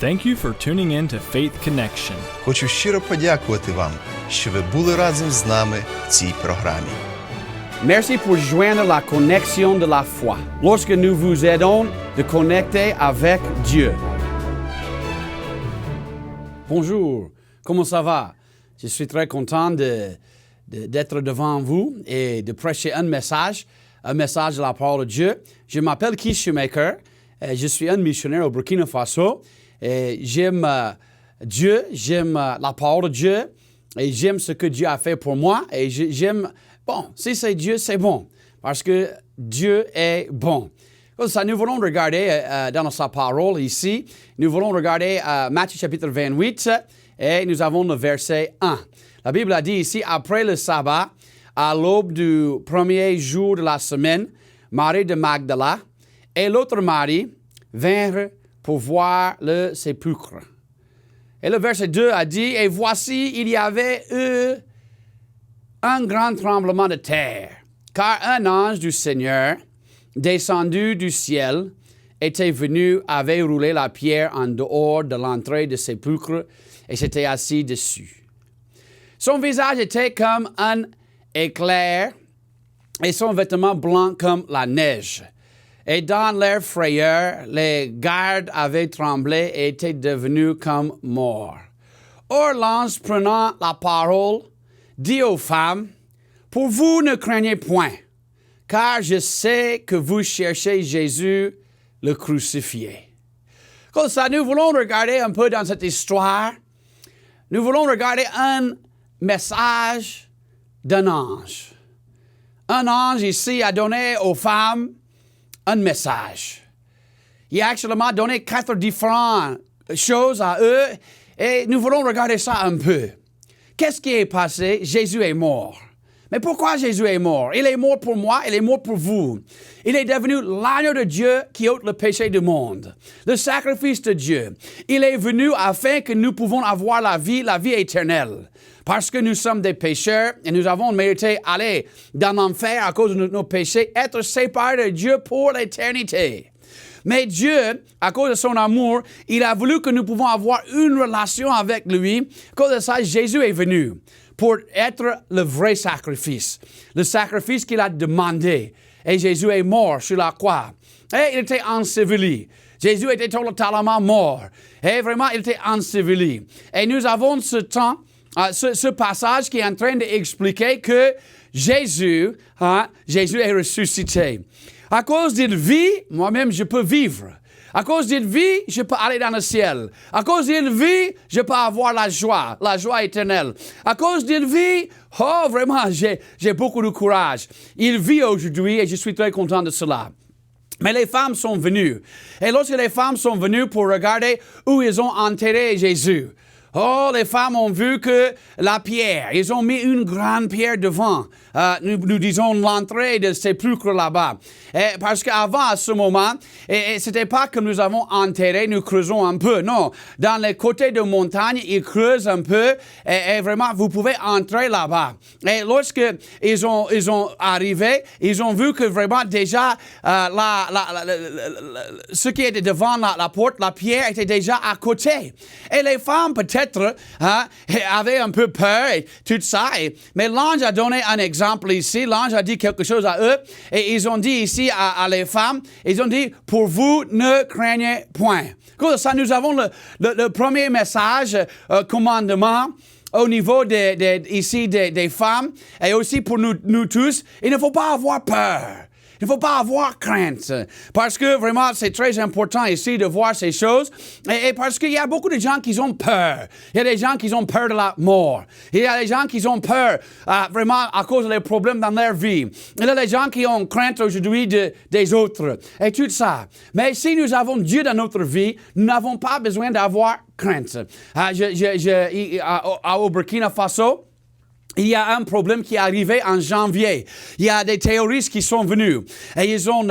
Thank you for tuning in to Faith Connection. Хочу щиро подякувати вам, що ви були разом з нами в цій програмі. Merci pour joindre la connexion de la foi. Lorsque nous vous aidons de connecter avec Dieu. Bonjour, comment ça va? Je suis très content d'être devant vous et de prêcher un message de la parole de Dieu. Je m'appelle Keith Shoemaker, je suis un missionnaire au Burkina Faso. Et j'aime Dieu, j'aime la parole de Dieu et j'aime ce que Dieu a fait pour moi. Et j'aime, si c'est Dieu, c'est bon, parce que Dieu est bon. Comme ça, nous voulons regarder dans sa parole ici, nous voulons regarder Matthieu chapitre 28 et nous avons le verset 1. La Bible a dit ici, après le sabbat, à l'aube du premier jour de la semaine, Marie de Magdala et l'autre Marie vinrent pour voir le sépulcre. Et le verset 2 a dit, « Et voici, il y avait eu un grand tremblement de terre, car un ange du Seigneur, descendu du ciel, était venu, avait roulé la pierre en dehors de l'entrée du sépulcre et s'était assis dessus. Son visage était comme un éclair et son vêtement blanc comme la neige. Et dans leur frayeur, les gardes avaient tremblé et étaient devenus comme morts. Or l'ange prenant la parole, dit aux femmes, « Pour vous ne craignez point, car je sais que vous cherchez Jésus, le crucifié. » Comme ça, nous voulons regarder un peu dans cette histoire, nous voulons regarder un message d'un ange. Un ange ici a donné aux femmes un message. Il a actuellement donné 4 différentes choses à eux et nous voulons regarder ça un peu. Qu'est-ce qui est passé? Jésus est mort. Mais pourquoi Jésus est mort? Il est mort pour moi, il est mort pour vous. Il est devenu l'agneau de Dieu qui ôte le péché du monde, le sacrifice de Dieu. Il est venu afin que nous pouvons avoir la vie éternelle. Parce que nous sommes des pécheurs et nous avons mérité aller dans l'enfer à cause de nos péchés, être séparés de Dieu pour l'éternité. Mais Dieu, à cause de son amour, il a voulu que nous pouvons avoir une relation avec lui. À cause de ça, Jésus est venu pour être le vrai sacrifice. Le sacrifice qu'il a demandé. Et Jésus est mort sur la croix. Et il était enseveli. Jésus était totalement mort. Et vraiment, il était enseveli. Et nous avons ce temps, ce passage qui est en train d'expliquer que Jésus est ressuscité. À cause d'une vie, moi-même, je peux vivre. À cause d'une vie, je peux aller dans le ciel. À cause d'une vie, je peux avoir la joie éternelle. À cause d'une vie, vraiment, j'ai beaucoup de courage. Il vit aujourd'hui et je suis très content de cela. Mais les femmes sont venues. Et lorsque les femmes sont venues pour regarder où ils ont enterré Jésus, les femmes ont vu que la pierre, ils ont mis une grande pierre devant, nous disons l'entrée de sépulcre là-bas. Parce qu'avant, à ce moment, c'était pas que nous avons enterré, nous creusons un peu. Non, dans les côtés de montagne, ils creusent un peu et vraiment, vous pouvez entrer là-bas. Et lorsque ils ont arrivé, ils ont vu que vraiment déjà, ce qui était devant la porte, la pierre était déjà à côté. Et les femmes, peut-être, avaient un peu peur et tout ça. Mais l'ange a donné un exemple ici. L'ange a dit quelque chose à eux. Et ils ont dit ici à les femmes, ils ont dit, pour vous, ne craignez point. Comme ça, nous avons le premier message, commandement, au niveau ici des femmes. Et aussi pour nous tous, il ne faut pas avoir peur. Il ne faut pas avoir crainte, parce que vraiment, c'est très important ici de voir ces choses, et parce qu'il y a beaucoup de gens qui ont peur. Il y a des gens qui ont peur de la mort. Il y a des gens qui ont peur vraiment à cause des problèmes dans leur vie. Il y a des gens qui ont crainte aujourd'hui des autres, et tout ça. Mais si nous avons Dieu dans notre vie, nous n'avons pas besoin d'avoir crainte. Au Burkina Faso, il y a un problème qui est arrivé en janvier. Il y a des terroristes qui sont venus et ils ont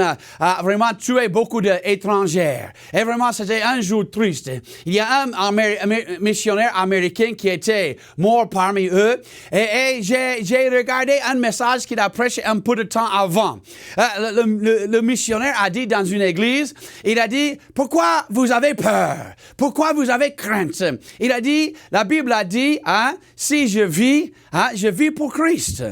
vraiment tué beaucoup d'étrangers. Et vraiment, c'était un jour triste. Il y a un missionnaire américain qui était mort parmi eux. Et j'ai regardé un message qu'il a prêché un peu de temps avant. Le missionnaire a dit dans une église, il a dit, pourquoi vous avez peur? Pourquoi vous avez crainte? Il a dit, la Bible a dit, si je vis, je vis pour Christ.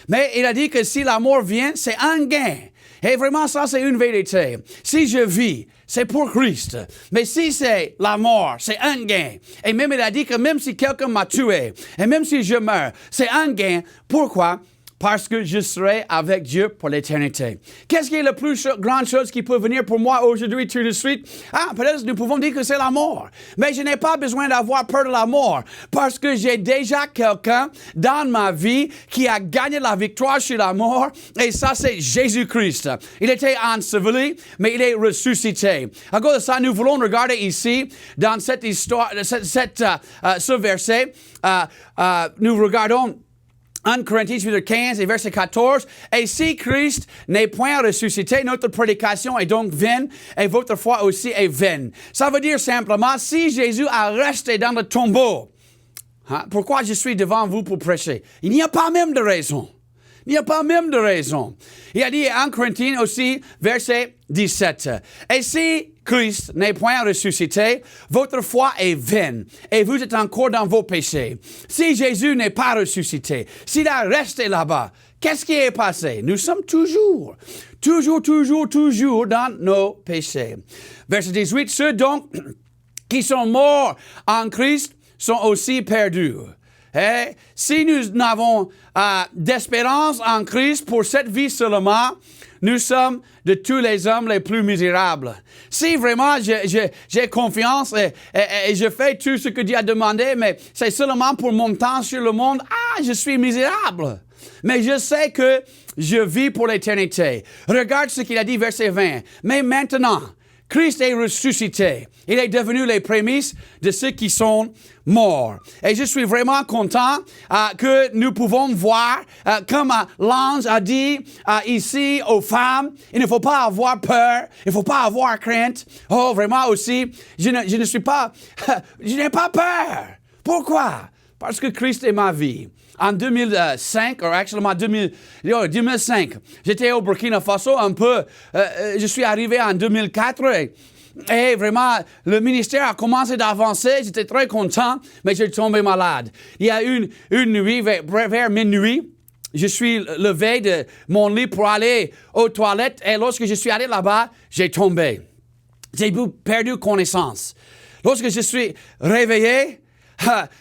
Mais il a dit que si la mort vient, c'est un gain. Et vraiment, ça, c'est une vérité. Si je vis, c'est pour Christ. Mais si c'est la mort, c'est un gain. Et même, il a dit que même si quelqu'un m'a tué, et même si je meurs, c'est un gain. Pourquoi? Parce que je serai avec Dieu pour l'éternité. Qu'est-ce qui est la plus grande chose qui peut venir pour moi aujourd'hui tout de suite? Peut-être nous pouvons dire que c'est la mort. Mais je n'ai pas besoin d'avoir peur de la mort parce que j'ai déjà quelqu'un dans ma vie qui a gagné la victoire sur la mort et ça, c'est Jésus-Christ. Il était enseveli, mais il est ressuscité. À cause de ça, nous voulons regarder ici, dans cette histoire, ce verset, nous regardons 1 Corinthiens chapitre 15 et verset 14. Et si Christ n'est point ressuscité, notre prédication est donc vaine et votre foi aussi est vaine. Ça veut dire simplement, si Jésus a resté dans le tombeau, pourquoi je suis devant vous pour prêcher? Il n'y a pas même de raison. Il n'y a pas même de raison. Il a dit 1 Corinthiens aussi, verset 17. Et si Christ n'est point ressuscité, votre foi est vaine et vous êtes encore dans vos péchés. Si Jésus n'est pas ressuscité, s'il a resté là-bas, qu'est-ce qui est passé? Nous sommes toujours dans nos péchés. Verset 18, ceux donc qui sont morts en Christ sont aussi perdus. Et si nous n'avons d'espérance en Christ pour cette vie seulement, nous sommes de tous les hommes les plus misérables. Si vraiment j'ai confiance et je fais tout ce que Dieu a demandé, mais c'est seulement pour mon temps sur le monde, je suis misérable. Mais je sais que je vis pour l'éternité. Regarde ce qu'il a dit, verset 20. Mais maintenant, Christ est ressuscité. Il est devenu les prémices de ceux qui sont morts. Et je suis vraiment content que nous pouvons voir, comme l'ange a dit ici aux femmes, il ne faut pas avoir peur, il ne faut pas avoir crainte. Oh, vraiment aussi, je n'ai pas peur. Pourquoi? Parce que Christ est ma vie. En 2005, ou actuellement 2005, j'étais au Burkina Faso un peu. Je suis arrivé en 2004 et vraiment, le ministère a commencé d'avancer. J'étais très content, mais j'ai tombé malade. Il y a une nuit, vers minuit, je suis levé de mon lit pour aller aux toilettes et lorsque je suis allé là-bas, j'ai tombé. J'ai perdu connaissance. Lorsque je suis réveillé,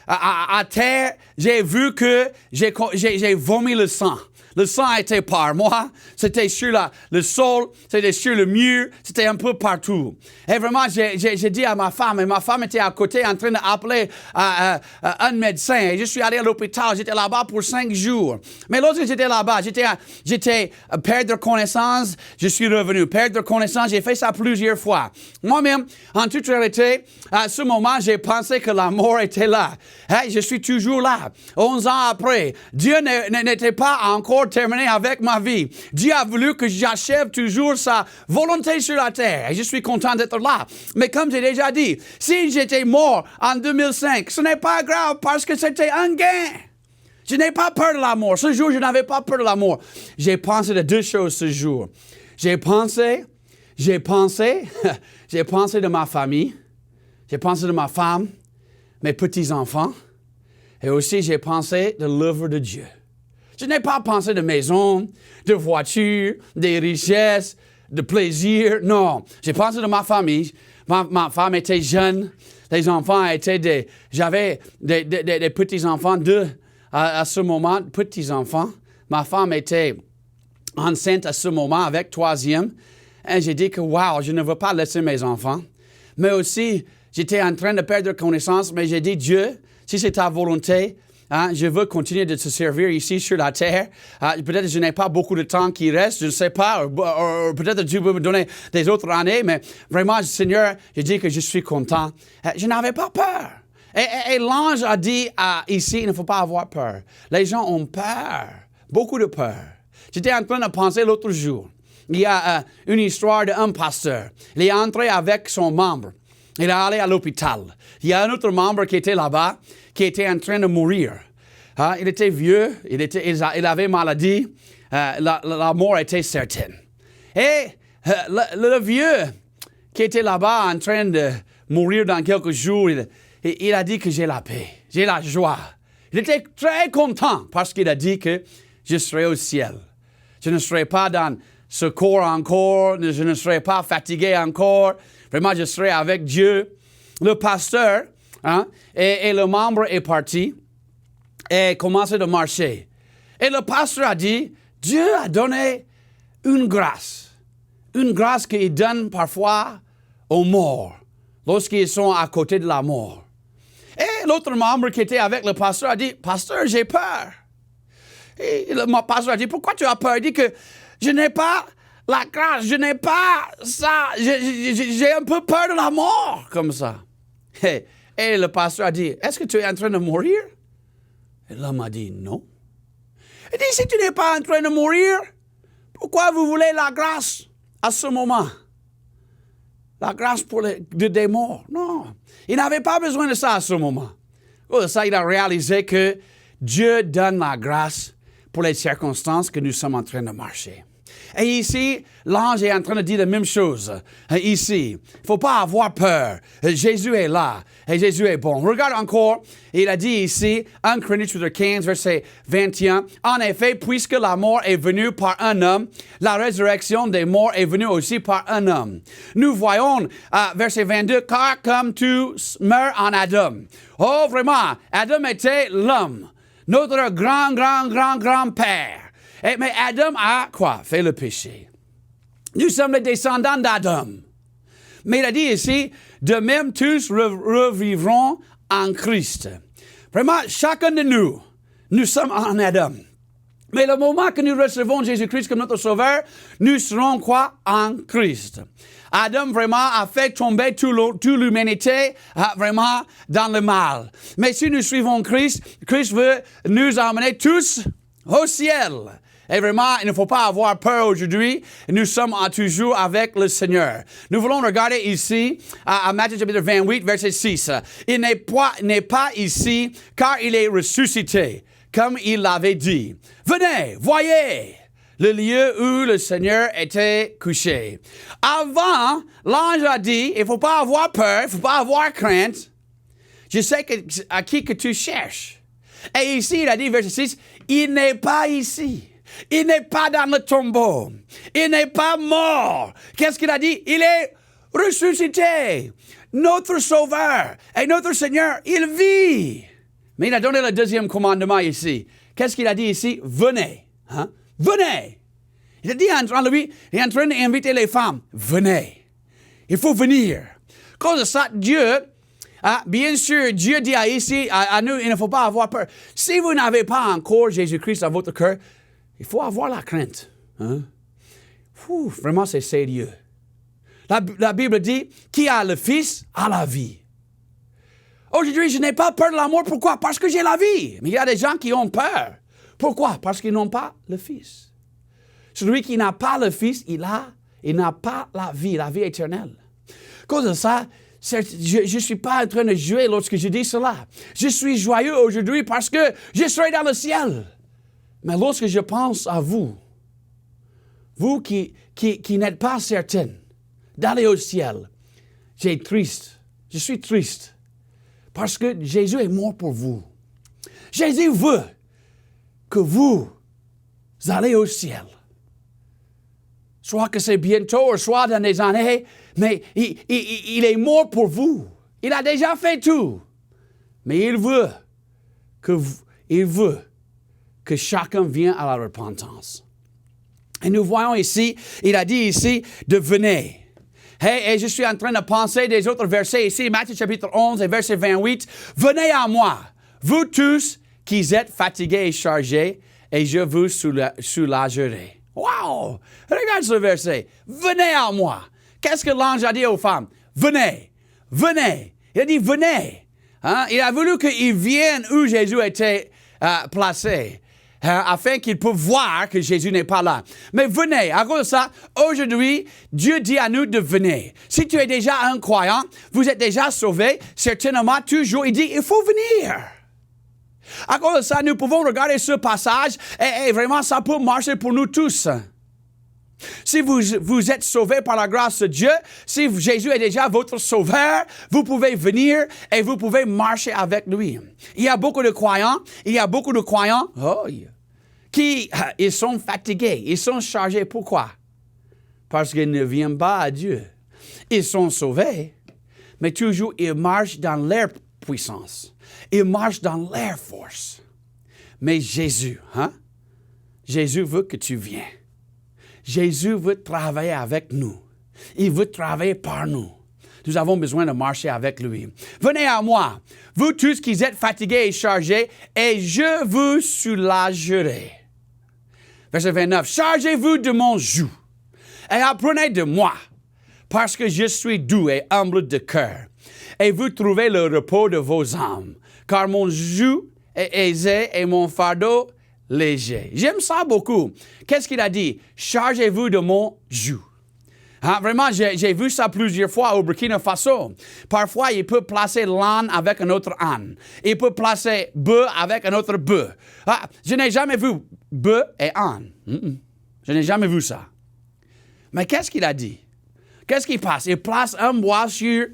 à terre, j'ai vu que j'ai vomi le sang. Le sang était par moi, c'était sur le sol, c'était sur le mur, c'était un peu partout. Et vraiment, j'ai dit à ma femme, et ma femme était à côté en train d'appeler un médecin. Et je suis allé à l'hôpital, j'étais là-bas pour 5 jours. Mais lorsque j'étais là-bas, j'étais perdre connaissance, je suis revenu. Perdre connaissance, j'ai fait ça plusieurs fois. Moi-même, en toute réalité, à ce moment, j'ai pensé que la mort était là. Hey, je suis toujours là. 11 ans après, Dieu n'était pas encore terminé avec ma vie. Dieu a voulu que j'achève toujours sa volonté sur la terre. Et je suis content d'être là. Mais comme j'ai déjà dit, si j'étais mort en 2005, ce n'est pas grave parce que c'était un gain. Je n'ai pas peur de la mort. Ce jour, je n'avais pas peur de la mort. J'ai pensé de deux choses ce jour. J'ai pensé de ma famille. J'ai pensé de ma femme, mes petits-enfants. Et aussi, j'ai pensé de l'œuvre de Dieu. Je n'ai pas pensé de maison, de voiture, des richesses, de plaisir. Non, j'ai pensé de ma famille. Ma femme était jeune. Les enfants étaient j'avais des petits-enfants, à ce moment, petits-enfants. Ma femme était enceinte à ce moment avec troisième. Et j'ai dit que, wow, je ne veux pas laisser mes enfants. Mais aussi, j'étais en train de perdre connaissance, mais j'ai dit, Dieu, si c'est ta volonté, je veux continuer de te servir ici sur la terre. Peut-être que je n'ai pas beaucoup de temps qui reste, je ne sais pas. Ou peut-être que Dieu peut me donner des autres années, mais vraiment, Seigneur, je dis que je suis content. Je n'avais pas peur. Et l'ange a dit ici, il ne faut pas avoir peur. Les gens ont peur, beaucoup de peur. J'étais en train de penser l'autre jour. Il y a une histoire d'un pasteur. Il est entré avec son membre. Il est allé à l'hôpital. Il y a un autre membre qui était là-bas, qui était en train de mourir. Il était vieux, il avait maladie, la mort était certaine. Et le vieux qui était là-bas en train de mourir dans quelques jours, il a dit que j'ai la paix, j'ai la joie. Il était très content parce qu'il a dit que je serai au ciel. Je ne serai pas dans ce corps encore, je ne serai pas fatigué encore. Vraiment, je serai avec Dieu. Le pasteur et le membre est parti et commencé de marcher. Et le pasteur a dit, Dieu a donné une grâce qu'il donne parfois aux morts, lorsqu'ils sont à côté de la mort. Et l'autre membre qui était avec le pasteur a dit, Pasteur, j'ai peur. Et le pasteur a dit, pourquoi tu as peur? Il dit que je n'ai pas la grâce, je n'ai pas ça, j'ai un peu peur de la mort, comme ça. Et le pasteur a dit, est-ce que tu es en train de mourir? Et l'homme a dit, non. Il dit, si tu n'es pas en train de mourir, pourquoi vous voulez la grâce à ce moment? La grâce pour des morts? Non. Il n'avait pas besoin de ça à ce moment. Pour ça, il a réalisé que Dieu donne la grâce pour les circonstances que nous sommes en train de marcher. Et ici, l'ange est en train de dire la même chose. Ici, il ne faut pas avoir peur. Jésus est là et Jésus est bon. Regarde encore, il a dit ici, 1 Corinthiens chapitre 15, verset 21, « En effet, puisque la mort est venue par un homme, la résurrection des morts est venue aussi par un homme. Nous voyons, verset 22, « Car comme tous meurent en Adam. » Oh, vraiment, Adam était l'homme, notre grand-père. Mais Adam a quoi? Fait le péché. Nous sommes les descendants d'Adam. Mais il a dit ici, de même tous revivront en Christ. Vraiment, chacun de nous sommes en Adam. Mais le moment que nous recevons Jésus-Christ comme notre Sauveur, nous serons quoi? En Christ. Adam vraiment a fait tomber toute l'humanité vraiment dans le mal. Mais si nous suivons Christ, Christ veut nous emmener tous au ciel. Et vraiment, il ne faut pas avoir peur aujourd'hui. Nous sommes toujours avec le Seigneur. Nous voulons regarder ici, à Matthieu chapitre 28, verset 6. Il n'est pas ici, car il est ressuscité, comme il l'avait dit. Venez, voyez le lieu où le Seigneur était couché. Avant, l'ange a dit, il ne faut pas avoir peur, il ne faut pas avoir crainte. Je sais à qui que tu cherches. Et ici, il a dit, verset 6, il n'est pas ici. Il n'est pas dans le tombeau. Il n'est pas mort. Qu'est-ce qu'il a dit? Il est ressuscité. Notre Sauveur et notre Seigneur, il vit. Mais il a donné le deuxième commandement ici. Qu'est-ce qu'il a dit ici? Venez. Venez. Il a dit lui, il est en train d'inviter les femmes. Venez. Il faut venir. À cause de ça, Dieu, bien sûr, Dieu dit ici à nous, il ne faut pas avoir peur. Si vous n'avez pas encore Jésus-Christ dans votre cœur, il faut avoir la crainte. Vraiment, c'est sérieux. La Bible dit, qui a le Fils a la vie. Aujourd'hui, je n'ai pas peur de la mort. Pourquoi? Parce que j'ai la vie. Mais il y a des gens qui ont peur. Pourquoi? Parce qu'ils n'ont pas le Fils. Celui qui n'a pas le Fils, il n'a pas la vie éternelle. À cause de ça, je ne suis pas en train de jouer lorsque je dis cela. Je suis joyeux aujourd'hui parce que je serai dans le ciel. Mais lorsque je pense à vous qui n'êtes pas certains d'aller au ciel, je suis triste parce que Jésus est mort pour vous. Jésus veut que vous allez au ciel. Soit que c'est bientôt, soit dans des années, mais il est mort pour vous. Il a déjà fait tout. Mais il veut que chacun vienne à la repentance. Et nous voyons ici, il a dit ici, de venir. Et je suis en train de penser des autres versets ici, Matthieu chapitre 11 et verset 28. Venez à moi, vous tous qui êtes fatigués et chargés, et je vous soulagerai. Wow! Regarde ce verset. Venez à moi. Qu'est-ce que l'ange a dit aux femmes? Venez, venez. Il a dit venez. Hein? Il a voulu qu'ils viennent où Jésus était placé. Afin qu'ils puissent voir que Jésus n'est pas là. Mais venez, à cause de ça, aujourd'hui, Dieu dit à nous de venir. Si tu es déjà un croyant, vous êtes déjà sauvé, certainement, toujours, il dit, il faut venir. À cause de ça, nous pouvons regarder ce passage et vraiment, ça peut marcher pour nous tous. Si vous êtes sauvés par la grâce de Dieu, si Jésus est déjà votre sauveur, vous pouvez venir et vous pouvez marcher avec lui. Il y a beaucoup de croyants, qui ils sont fatigués, ils sont chargés. Pourquoi? Parce qu'ils ne viennent pas à Dieu. Ils sont sauvés, mais toujours ils marchent dans leur puissance. Ils marchent dans leur force. Mais Jésus, Jésus veut que tu viennes. Jésus veut travailler avec nous. Il veut travailler par nous. Nous avons besoin de marcher avec lui. Venez à moi, vous tous qui êtes fatigués et chargés, et je vous soulagerai. Verset 29. Chargez-vous de mon joug et apprenez de moi, parce que je suis doux et humble de cœur, et vous trouvez le repos de vos âmes, car mon joug est aisé et mon fardeau léger. J'aime ça beaucoup. Qu'est-ce qu'il a dit? Chargez-vous de mon joug. Vraiment, j'ai vu ça plusieurs fois au Burkina Faso. Parfois, il peut placer l'âne avec un autre âne. Il peut placer bœuf avec un autre bœuf. Je n'ai jamais vu bœuf et âne. Je n'ai jamais vu ça. Mais qu'est-ce qu'il a dit? Qu'est-ce qu'il passe? Il place un bois sur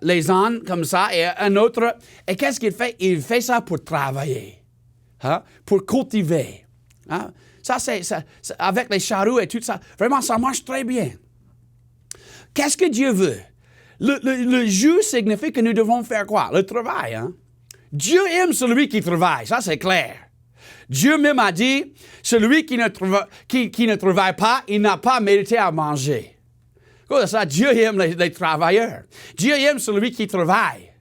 les ânes comme ça et un autre. Et qu'est-ce qu'il fait? Il fait ça pour travailler. Pour cultiver. Ça, c'est avec les charrues et tout ça. Vraiment, ça marche très bien. Qu'est-ce que Dieu veut? Le joug signifie que nous devons faire quoi? Le travail. Dieu aime celui qui travaille. Ça, c'est clair. Dieu même a dit, celui qui ne travaille pas, il n'a pas mérité à manger. Comme ça, Dieu aime les travailleurs. Dieu aime celui qui travaille.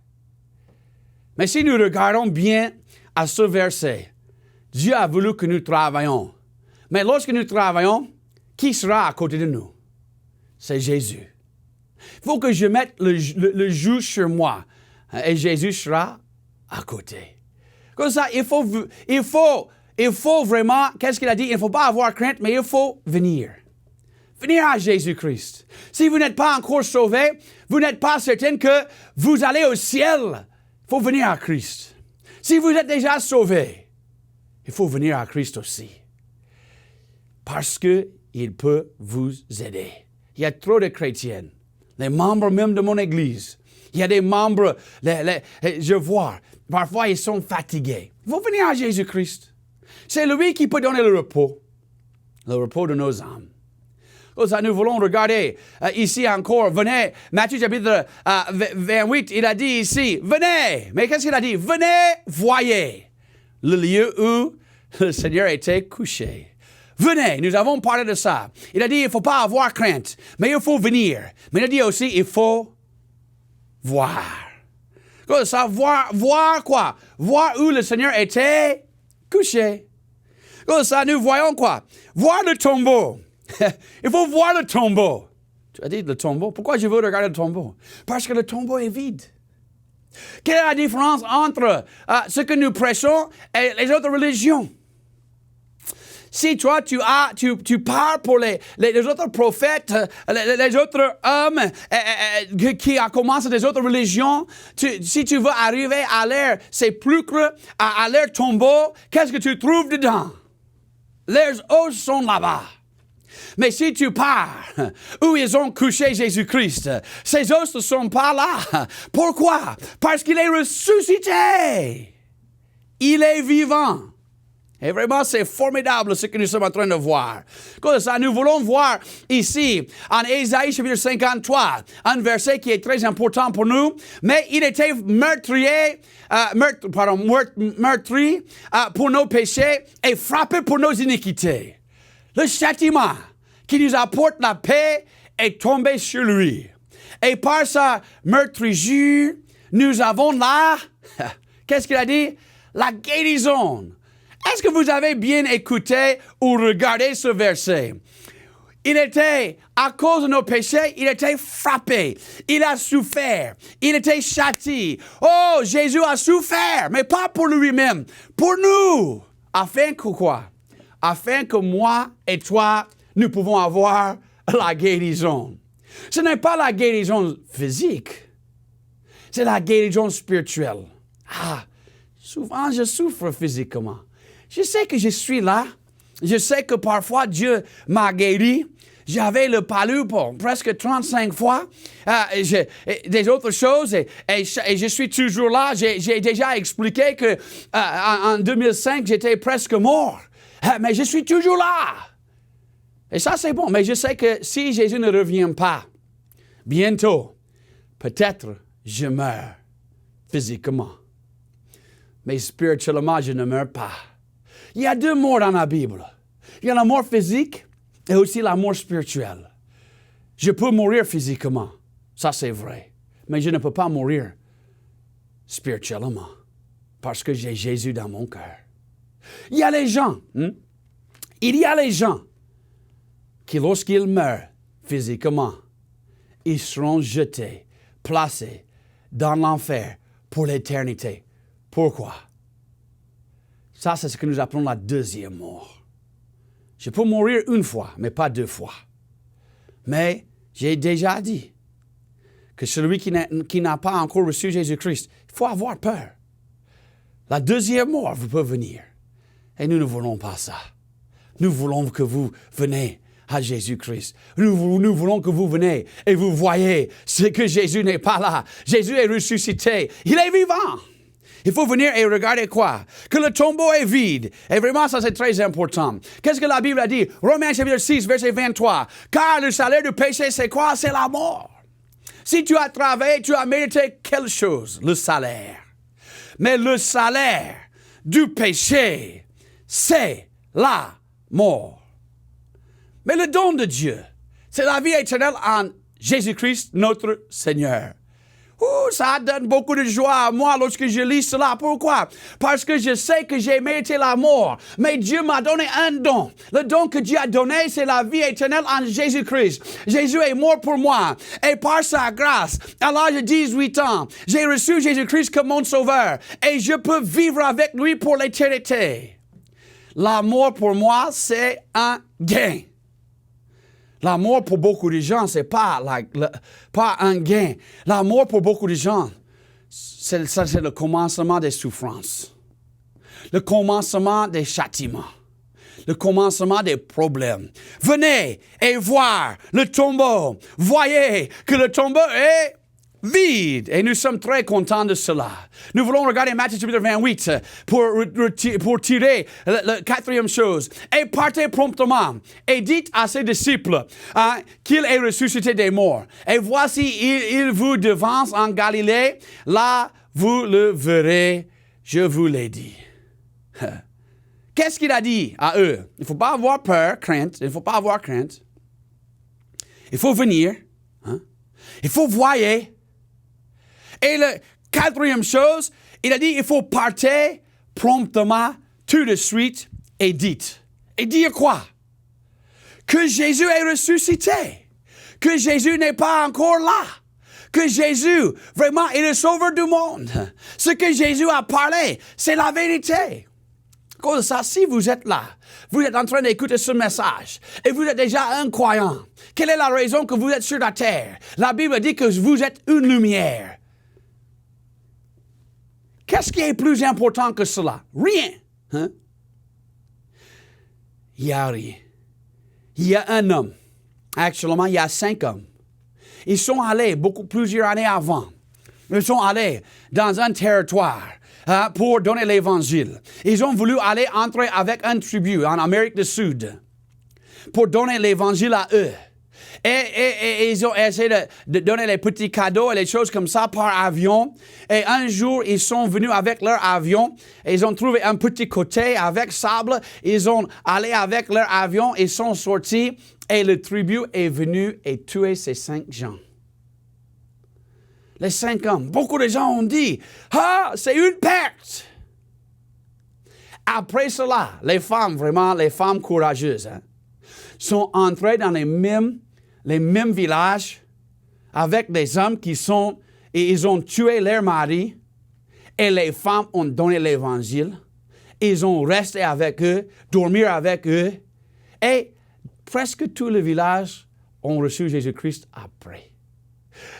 Mais si nous regardons bien à ce verset, Dieu a voulu que nous travaillions. Mais lorsque nous travaillons, qui sera à côté de nous? C'est Jésus. Il faut que je mette le joug sur moi. Et Jésus sera à côté. Comme ça, il faut vraiment, qu'est-ce qu'il a dit? Il ne faut pas avoir crainte, mais il faut venir. Venir à Jésus-Christ. Si vous n'êtes pas encore sauvé, vous n'êtes pas certain que vous allez au ciel. Il faut venir à Christ. Si vous êtes déjà sauvé, il faut venir à Christ aussi. Parce qu'il peut vous aider. Il y a trop de chrétiens, les membres même de mon église. Il y a des membres, je vois, parfois ils sont fatigués. Il faut venir à Jésus-Christ. C'est lui qui peut donner le repos de nos âmes. Comme ça, nous voulons regarder ici encore. Venez, Matthieu chapitre 28, il a dit ici, venez. Mais qu'est-ce qu'il a dit? Venez, voyez le lieu où le Seigneur était couché. Venez, nous avons parlé de ça. Il a dit, il ne faut pas avoir crainte, mais il faut venir. Mais il a dit aussi, il faut voir. Comme ça, voir quoi? Voir où le Seigneur était couché. Comme ça, nous voyons quoi? Voir le tombeau. Il faut voir le tombeau. Tu as dit le tombeau? Pourquoi je veux regarder le tombeau? Parce que le tombeau est vide. Quelle est la différence entre ce que nous prêchons et les autres religions? Si toi, tu parles pour les autres prophètes, les autres hommes qui ont commencé des autres religions, si tu veux arriver à leur sépulcre, à leur tombeau, qu'est-ce que tu trouves dedans? Leurs os sont là-bas. Mais si tu pars où ils ont couché Jésus-Christ, ces os ne sont pas là. Pourquoi? Parce qu'il est ressuscité. Il est vivant. Et vraiment, c'est formidable ce que nous sommes en train de voir. Comme ça, nous voulons voir ici, en Ésaïe chapitre 53, un verset qui est très important pour nous. Mais il était meurtri pour nos péchés et frappé pour nos iniquités. Le châtiment qui nous apporte la paix est tombé sur lui. Et par sa meurtrissure, nous avons qu'est-ce qu'il a dit? La guérison. Est-ce que vous avez bien écouté ou regardé ce verset? il était, à cause de nos péchés, il était frappé. Il a souffert. Il était châtié. Oh, Jésus a souffert, mais pas pour lui-même, pour nous. Afin que quoi? Afin que moi et toi, nous pouvons avoir la guérison. Ce n'est pas la guérison physique, c'est la guérison spirituelle. Ah, souvent je souffre physiquement. Je sais que je suis là. Je sais que parfois Dieu m'a guéri. J'avais le palu pour presque 35 fois. Des autres choses. Et je suis toujours là. J'ai déjà expliqué que en 2005, j'étais presque mort. Mais je suis toujours là. Et ça, c'est bon. Mais je sais que si Jésus ne revient pas, bientôt, peut-être je meurs physiquement. Mais spirituellement, je ne meurs pas. Il y a deux morts dans la Bible. Il y a la mort physique et aussi la mort spirituelle. Je peux mourir physiquement. Ça, c'est vrai. Mais je ne peux pas mourir spirituellement. Parce que j'ai Jésus dans mon cœur. Il y a les gens. Il y a les gens qui, lorsqu'ils meurent physiquement, ils seront jetés, placés dans l'enfer pour l'éternité. Pourquoi? Ça, c'est ce que nous appelons la deuxième mort. Je peux mourir une fois, mais pas deux fois. Mais j'ai déjà dit que celui qui n'a pas encore reçu Jésus-Christ, il faut avoir peur. La deuxième mort peut venir. Et nous ne voulons pas ça. Nous voulons que vous venez à Jésus-Christ. Nous voulons que vous venez et vous voyez ce que Jésus n'est pas là. Jésus est ressuscité. Il est vivant. Il faut venir et regarder quoi? Que le tombeau est vide. Et vraiment, ça, c'est très important. Qu'est-ce que la Bible a dit? Romains chapitre 6, verset 23. Car le salaire du péché, c'est quoi? C'est la mort. Si tu as travaillé, tu as mérité quelque chose, le salaire. Mais le salaire du péché, c'est la mort. Mais le don de Dieu, c'est la vie éternelle en Jésus-Christ, notre Seigneur. Ça donne beaucoup de joie à moi lorsque je lis cela. Pourquoi? Parce que je sais que j'ai mérité la mort. Mais Dieu m'a donné un don. Le don que Dieu a donné, c'est la vie éternelle en Jésus-Christ. Jésus est mort pour moi. Et par sa grâce, à l'âge de 18 ans, j'ai reçu Jésus-Christ comme mon sauveur. Et je peux vivre avec lui pour l'éternité. La mort pour moi, c'est un gain. La mort pour beaucoup de gens, c'est pas un gain. La mort pour beaucoup de gens, c'est le commencement des souffrances. Le commencement des châtiments. Le commencement des problèmes. Venez et voir le tombeau. Voyez que le tombeau est vide. Et nous sommes très contents de cela. Nous voulons regarder Matthieu chapitre 28 pour tirer la quatrième chose. Et partez promptement et dites à ses disciples qu'il est ressuscité des morts. Et voici, il vous devance en Galilée. Là, vous le verrez. Je vous l'ai dit. Qu'est-ce qu'il a dit à eux? Il ne faut pas avoir peur, crainte. Il ne faut pas avoir crainte. Il faut venir. Il faut voyer. Et la quatrième chose, il a dit, il faut partir promptement, tout de suite, et dites. Et dire quoi? Que Jésus est ressuscité. Que Jésus n'est pas encore là. Que Jésus, vraiment, est le sauveur du monde. Ce que Jésus a parlé, c'est la vérité. À cause de ça, si vous êtes là, vous êtes en train d'écouter ce message, et vous êtes déjà un croyant, quelle est la raison que vous êtes sur la terre? La Bible dit que vous êtes une lumière. Qu'est-ce qui est plus important que cela? Rien. Il n'y a rien. Il y a un homme. Actuellement, il y a 5 hommes. Ils sont allés plusieurs années avant. Ils sont allés dans un territoire pour donner l'évangile. Ils ont voulu aller entrer avec un tribu en Amérique du Sud pour donner l'évangile à eux. Et ils ont essayé de donner les petits cadeaux et les choses comme ça par avion. Et un jour, ils sont venus avec leur avion. Et ils ont trouvé un petit côté avec sable. Ils ont allé avec leur avion. Ils sont sortis. Et le tribu est venu et tué ces 5 gens. Les 5 hommes. Beaucoup de gens ont dit, c'est une perte. Après cela, les femmes, vraiment, les femmes courageuses, sont entrés dans les mêmes villages avec des hommes et ils ont tué leurs maris et les femmes ont donné l'Évangile. Ils ont resté avec eux, dormir avec eux et presque tous les villages ont reçu Jésus-Christ après.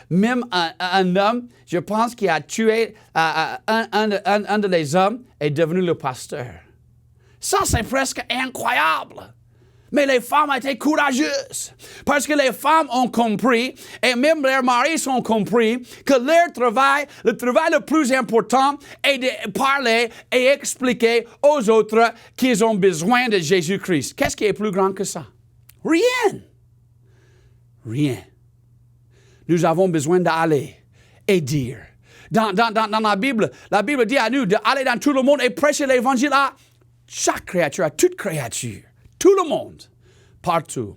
Même un homme, je pense, qui a tué un de les hommes est devenu le pasteur. Ça, c'est presque incroyable. Mais les femmes ont été courageuses parce que les femmes ont compris et même leurs maris ont compris que le travail le plus important est de parler et expliquer aux autres qu'ils ont besoin de Jésus-Christ. Qu'est-ce qui est plus grand que ça? Rien. Rien. Nous avons besoin d'aller et dire. Dans la Bible dit à nous d'aller dans tout le monde et prêcher l'Évangile à chaque créature, à toute créature. Tout le monde, partout.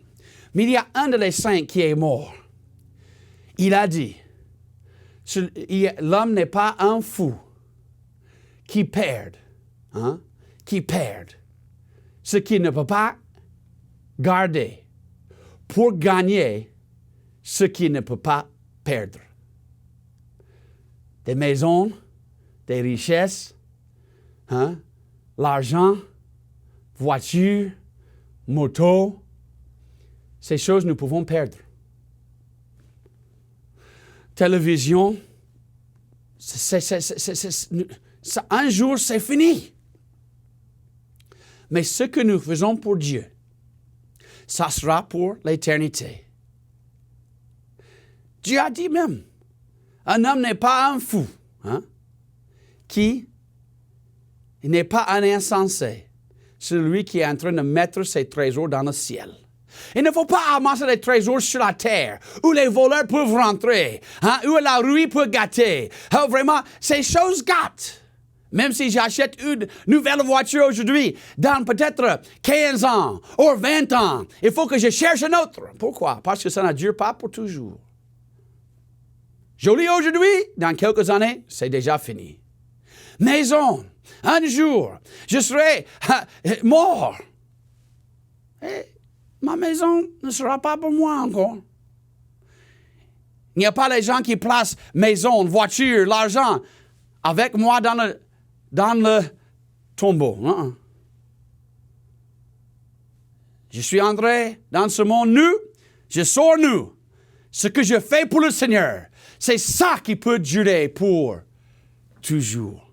Mais il y a un de les saints qui est mort. Il a dit, l'homme n'est pas un fou qui perd ce qu'il ne peut pas garder pour gagner ce qu'il ne peut pas perdre. Des maisons, des richesses, l'argent, voiture, moto, ces choses nous pouvons perdre. Télévision, un jour c'est fini. Mais ce que nous faisons pour Dieu, ça sera pour l'éternité. Dieu a dit même, un homme n'est pas un fou, qui n'est pas un insensé. Celui qui est en train de mettre ses trésors dans le ciel. Il ne faut pas amasser des trésors sur la terre, où les voleurs peuvent rentrer, où la ruine peut gâter. Vraiment, ces choses gâtent. Même si j'achète une nouvelle voiture aujourd'hui, dans peut-être 15 ans ou 20 ans, il faut que je cherche un autre. Pourquoi? Parce que ça ne dure pas pour toujours. Joli aujourd'hui, dans quelques années, c'est déjà fini. Maison. Un jour, je serai mort. Et ma maison ne sera pas pour moi encore. Il n'y a pas les gens qui placent maison, voiture, l'argent avec moi dans le tombeau. Je suis entré dans ce monde nu, je sors nu. Ce que je fais pour le Seigneur, c'est ça qui peut durer pour toujours.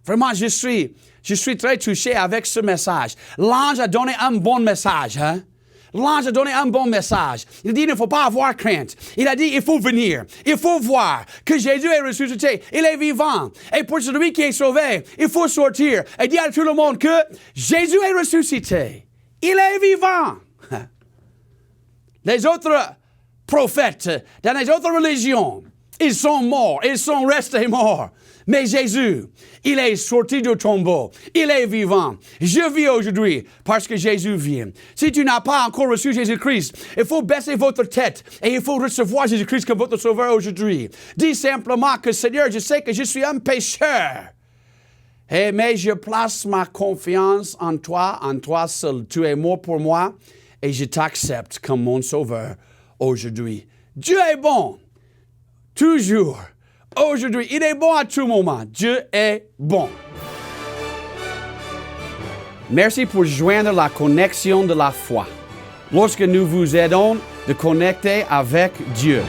Vraiment, je suis très touché avec ce message. L'ange a donné un bon message. L'ange a donné un bon message. Il dit, il ne faut pas avoir crainte. Il a dit, il faut venir. Il faut voir que Jésus est ressuscité. Il est vivant. Et pour celui qui est sauvé, il faut sortir et dire à tout le monde que Jésus est ressuscité. Il est vivant. Les autres prophètes, dans les autres religions, ils sont morts. Ils sont restés morts. Mais Jésus, il est sorti du tombeau. Il est vivant. Je vis aujourd'hui parce que Jésus vient. Si tu n'as pas encore reçu Jésus-Christ, il faut baisser votre tête et il faut recevoir Jésus-Christ comme votre sauveur aujourd'hui. Dis simplement que Seigneur, je sais que je suis un pécheur. Mais je place ma confiance en toi seul. Tu es mort pour moi et je t'accepte comme mon sauveur aujourd'hui. Dieu est bon. Toujours. Aujourd'hui, il est bon à tout moment. Dieu est bon. Merci pour joindre la connexion de la foi. Lorsque nous vous aidons de connecter avec Dieu.